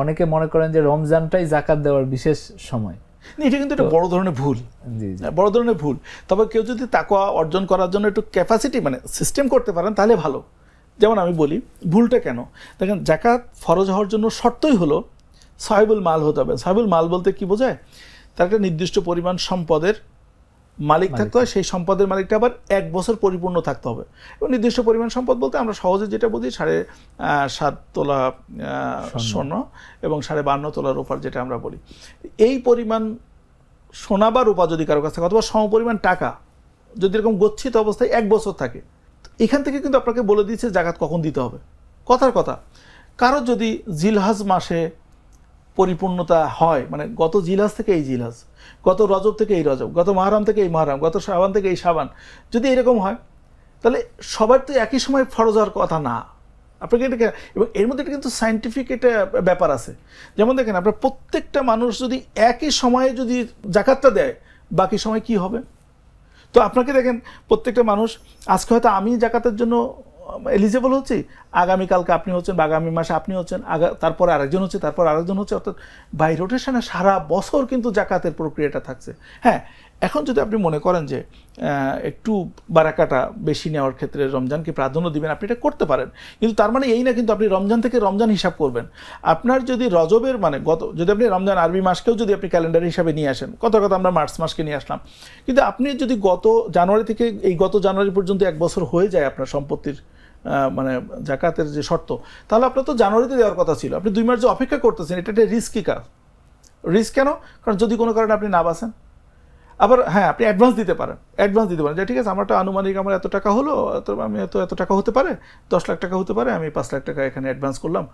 অনেকে মনে করেন যে রমজানটাই যাকাত দেওয়ার বিশেষ সময়। এটা কিন্তু একটা বড় ধরনের ভুল, বড় ধরনের ভুল। তবে কেউ যদি তাকওয়া অর্জন করার জন্য একটু ক্যাপাসিটি মানে সিস্টেম করতে পারেন তাহলে ভালো। যেমন আমি বলি ভুলটা কেন, দেখেন জাকাত ফরজ হওয়ার জন্য শর্তই হলো সাহিবুল মাল হতে হবে। সাহিবুল মাল বলতে কি বোঝায়, তার একটা নির্দিষ্ট পরিমাণ সম্পদের মালিক থাকতে হয়, সেই সম্পদের মালিকটা আবার 1 বছর পরিপূর্ণ থাকতে হবে। এবং নির্দিষ্ট পরিমাণ সম্পদ বলতে আমরা সহজে যেটা বুঝি 7.5 তোলা স্বর্ণ এবং 52.5 তোলা রূপার যেটা আমরা বলি, এই পরিমাণ সোনা বা রূপা যদি কারো কাছে থাকে অথবা সমপরিমাণ টাকা যদি এরকম গচ্ছিত অবস্থায় 1 বছর থাকে, এখান থেকে কিন্তু আপনাকে বলে দিচ্ছে জাকাত কখন দিতে হবে। কথার কথা, কারো যদি জিলহাজ মাসে পরিপূর্ণতা হয়, মানে গত জিলহাজ থেকে এই জিলহাজ, গত রজব থেকে এই রজব, গত মাহরাম থেকে এই মাহরাম, গত শাবান থেকে এই শাবান, যদি এরকম হয় তাহলে সবার তো একই সময় ফরজ হওয়ার কথা না। আপনাকে এটা, এবং এর মধ্যে এটা কিন্তু সায়েন্টিফিক একটা ব্যাপার আছে। যেমন দেখেন আপনার প্রত্যেকটা মানুষ যদি একই সময়ে যদি জাকাতটা দেয়, বাকি সময় কি হবে? তো আপনাকে দেখেন প্রত্যেকটা মানুষ আজকে হয়তো আমি জাকাতের জন্য এলিজেবল হচ্ছি, আগামীকালকে আপনি হচ্ছেন, বা আগামী মাসে আপনি হচ্ছেন, তারপরে আরেকজন হচ্ছে, তারপর আরেকজন হচ্ছে, অর্থাৎ বাই রোটেশনে সারা বছর কিন্তু জাকাতের প্রক্রিয়াটা থাকছে। হ্যাঁ, এখন যদি আপনি মনে করেন যে একটু বারাকাটা বেশি নেওয়ার ক্ষেত্রে রমজানকে প্রাধান্য দিবেন, আপনি এটা করতে পারেন, কিন্তু তার মানে এই না কিন্তু আপনি রমজান থেকে রমজান হিসাব করবেন। আপনার যদি রজবের মানে যদি আপনি রমজান আরবি মাসকেও যদি আপনি ক্যালেন্ডার হিসাবে নিয়ে আসেন, কথা আমরা মার্চ মাসকে নিয়ে আসলাম, কিন্তু আপনি যদি গত জানুয়ারি থেকে এই গত জানুয়ারি পর্যন্ত 1 বছর হয়ে যায় আপনার সম্পত্তির মানে জাকাতের যে শর্ত, তাহলে আপনার তো জানুয়ারিতে দেওয়ার কথা ছিল। আপনি 2 মাস যে অপেক্ষা করতেছেন, এটা একটা রিস্কি কাজ। রিস্ক কেন? কারণ যদি কোনো কারণে আপনি না বাঁচেন, আবার হ্যাঁ আপনি অ্যাডভান্স দিতে পারেন, যে ঠিক আছে আমারটা আনুমানিক আমার এত টাকা হলো, আমি এত টাকা হতে পারে, 10 লাখ টাকা হতে পারে, আমি 5 লাখ টাকা এখানে অ্যাডভান্স করলাম।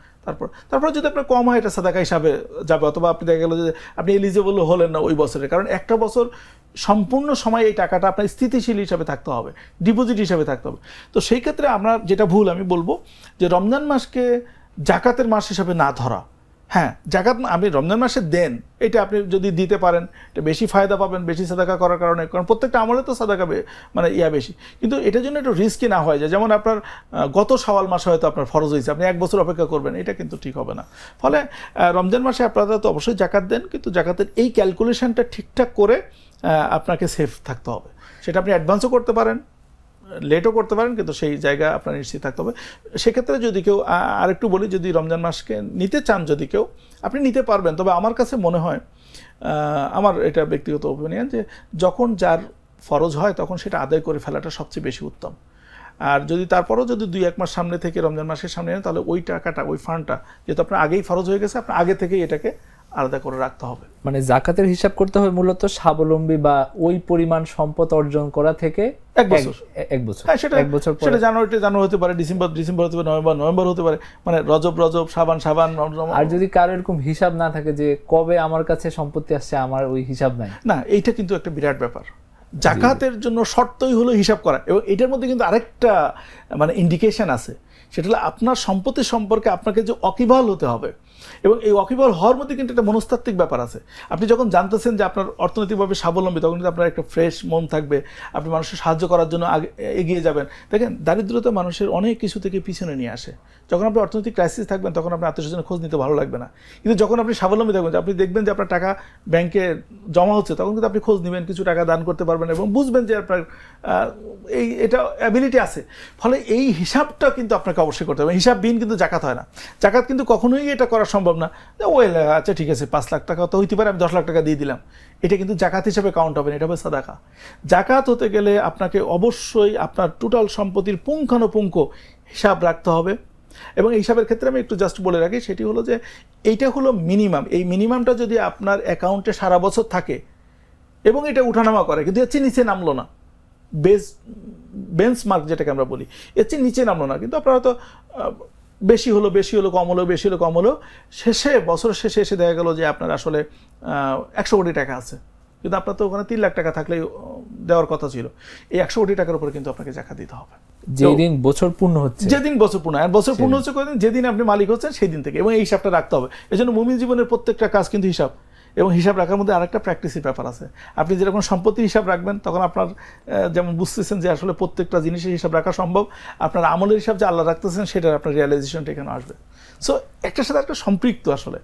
তারপর যদি আপনার কম হয় এটা সাদাকা হিসাবে যাবে, অথবা আপনি দেখা গেল যে আপনি এলিজিবল হলেন না ওই বছরে, কারণ একটা বছর সম্পূর্ণ সময় এই টাকাটা আপনার স্থিতিশীল হিসাবে থাকতে হবে, ডিপোজিট হিসাবে থাকতে হবে। তো সেই ক্ষেত্রে আপনার যেটা ভুল আমি বলবো যে রমজান মাসকে জাকাতের মাস হিসাবে না ধরা। হ্যাঁ, জাকাত আপনি রমজান মাসে দেন, এটা আপনি যদি দিতে পারেন এটা বেশি ফায়দা পাবেন, বেশি সাদাকা করার কারণে, কারণ প্রত্যেকটা আমলে তো সাদাকা মানে বেশি, কিন্তু এটার জন্য একটু রিস্কি না হয় যায়। যেমন আপনার গত শাওয়াল মাসে হয়তো আপনার ফরজ হয়েছে, আপনি 1 বছর অপেক্ষা করবেন, এটা কিন্তু ঠিক হবে না। ফলে রমজান মাসে আপনারা তো অবশ্যই জাকাত দেন, কিন্তু জাকাতের এই ক্যালকুলেশনটা ঠিকঠাক করে আপনাকে সেফ থাকতে হবে। সেটা আপনি অ্যাডভান্সও করতে পারেন, লেটও করতে পারেন, কিন্তু সেই জায়গা আপনার নিশ্চিত থাকতে হবে। সেক্ষেত্রে যদি কেউ আরেকটু বলি, যদি রমজান মাসকে নিতে চান, যদি কেউ আপনি নিতে পারবেন, তবে আমার কাছে মনে হয়, আমার এটা ব্যক্তিগত ওপিনিয়ন, যে যখন যার ফরজ হয় তখন সেটা আদায় করে ফেলাটা সবচেয়ে বেশি উত্তম। আর যদি তারপরও যদি 2-1 মাস সামনে থেকে রমজান মাসের সামনে নেন, তাহলে ওই টাকাটা, ওই ফান্ডটা যেহেতু আপনার আগেই ফরজ হয়ে গেছে, আপনার আগে থেকেই এটাকে আলাদা করে রাখতে হবে। মানে জাকাতের হিসাব করতে হবে মূলত স্বাবলম্বী বা ওই পরিমাণ সম্পদ অর্জন করা থেকে 1 বছর। হ্যাঁ, সেটা জানুয়ারি হতে পারে, ডিসেম্বর হতে পারে, নভেম্বর হতে পারে, মানে রজব, শাবান। আর যদি কারো এরকম হিসাব না থাকে যে কবে আমার কাছে সম্পত্তি আসছে, আমার ওই হিসাব নাই, না, এইটা কিন্তু একটা বিরাট ব্যাপার। জাকাতের জন্য শর্তই হলো হিসাব করা, এবং এটার মধ্যে কিন্তু আরেকটা মানে ইন্ডিকেশন আছে, সেটা হলো আপনার সম্পত্তি সম্পর্কে আপনাকে যে ওয়াকিবহাল হতে হবে, এবং এই ওয়াকিবহাল হওয়ার মধ্যে কিন্তু একটা মনস্তাত্ত্বিক ব্যাপার আছে। আপনি যখন জানতেছেন যে আপনার অর্থনৈতিকভাবে স্বাবলম্বী, তখন কিন্তু আপনার একটা ফ্রেশ মন থাকবে, আপনি মানুষের সাহায্য করার জন্য এগিয়ে যাবেন। দেখেন, দারিদ্রতা মানুষের অনেক কিছু থেকে পিছনে নিয়ে আসে। যখন আপনি অর্থনৈতিক ক্রাইসিস থাকবেন, তখন আপনার আত্মীয়স্বজনের খোঁজ নিতে ভালো লাগবে না, কিন্তু যখন আপনি স্বাবলম্বী থাকবেন, আপনি দেখবেন যে আপনার টাকা ব্যাংকে জমা হচ্ছে, তখন কিন্তু আপনি খোঁজ নেবেন, কিছু টাকা দান করতে পারবেন, এবং বুঝবেন যে আপনার এটা অ্যাবিলিটি আছে। ফলে এই হিসাবটা কিন্তু আপনাকে অবশ্যই করতে হবে। হিসাববিহীন কিন্তু জাকাত হয় না। জাকাত কিন্তু কখনোই এটা করা সম্ভব না, ওয়েল আচ্ছা ঠিক আছে 5 লাখ টাকা তো হইতে পারে, আমি 10 লাখ টাকা দিয়ে দিলাম, এটা কিন্তু জাকাত হিসাবে কাউন্ট হবে না, এটা হবে সাদাকা। জাকাত হতে গেলে আপনাকে অবশ্যই আপনার টোটাল সম্পত্তির পুঙ্খানুপুঙ্খ হিসাব রাখতে হবে। এবং এই হিসাবের ক্ষেত্রে আমি একটু জাস্ট বলে রাখি, সেটি হলো যে এইটা হলো মিনিমাম। এই মিনিমামটা যদি আপনার অ্যাকাউন্টে সারা বছর থাকে এবং এটা উঠানামা করে, কিন্তু এর চেয়ে নিচে নামলো না, বেঞ্চমার্ক যেটাকে আমরা বলি, এর চেয়ে নিচে নামলো না, কিন্তু আপনারা তো বেশি হলো কম হলো, বছরের শেষে এসে দেখা গেল যে আপনার আসলে 100 কোটি টাকা আছে, কিন্তু আপনার তো ওখানে 3 লাখ টাকা থাকলেই দেওয়ার কথা ছিল। এই 100 কোটি টাকার উপরে কিন্তু আপনাকে জাকাত দিতে হবে যেদিন বছর পূর্ণ হচ্ছে, আর বছর পূর্ণ হচ্ছে কদিন, যেদিন আপনি মালিক হচ্ছেন সেই দিন থেকে, এবং এই হিসাবটা রাখতে হবে। এই জন্য মুমিন জীবনের প্রত্যেকটা কাজ কিন্তু হিসাব, এবং হিসাব রাখার মধ্যে আরেকটা প্র্যাকটিসের ব্যাপার আছে। আপনি যেরকম সম্পত্তির হিসাব রাখবেন, তখন আপনার যেমন বুঝতেছেন যে আসলে প্রত্যেকটা জিনিসের হিসাব রাখা সম্ভব, আপনার আমলের হিসাব যে আল্লাহ রাখতেছেন সেটার আপনার রিয়ালাইজেশনটা এখানে আসবে। সো একটার সাথে একটা সম্পৃক্ত আসলে।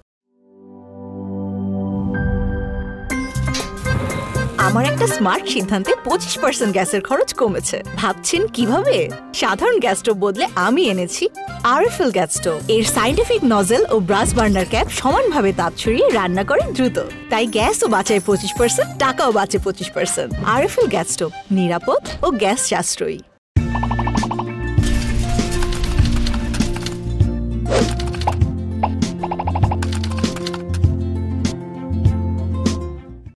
আমার একটা স্মার্ট সিদ্ধান্তে 25% গ্যাসের খরচ কমেছে। ভাবছেন কিভাবে? সাধারণ গ্যাস স্টোভ বদলে আমি এনেছি আরএফএল গ্যাস স্টোভ। এর সাইন্টিফিক নজেল ও ব্রাস বার্নার ক্যাপ সমানভাবে তাপ ছড়িয়ে রান্না করে দ্রুত, তাই গ্যাসও বাঁচায় 25%, টাকাও বাঁচে 25%। আরএফএল গ্যাস স্টোভ, নিরাপদ ও গ্যাস সাশ্রয়ী।